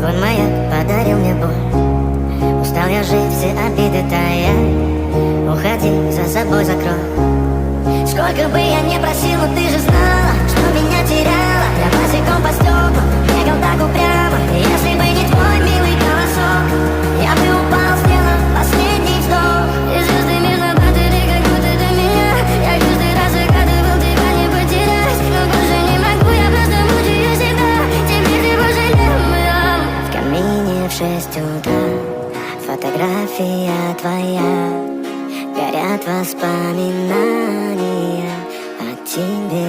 Огонь маяк подарил мне боль. Устал я жить, все обиды тая. Уходи, за собой закрой. Сколько бы я не просил, но ты же знала, что меня теряла. Я босиком по стеклам бегал так упрямо. Если бы не твой милый голосок, я бы упал, сделал последний вздох. И звезды мирно падали, как будто до меня. Я каждый раз загадывал тебя не потерять, но больше не могу, я просто мучаю себя. Теперь ты пожалел моя. В камине в 6 утра фотография твоя. Горят воспоминания о тебе.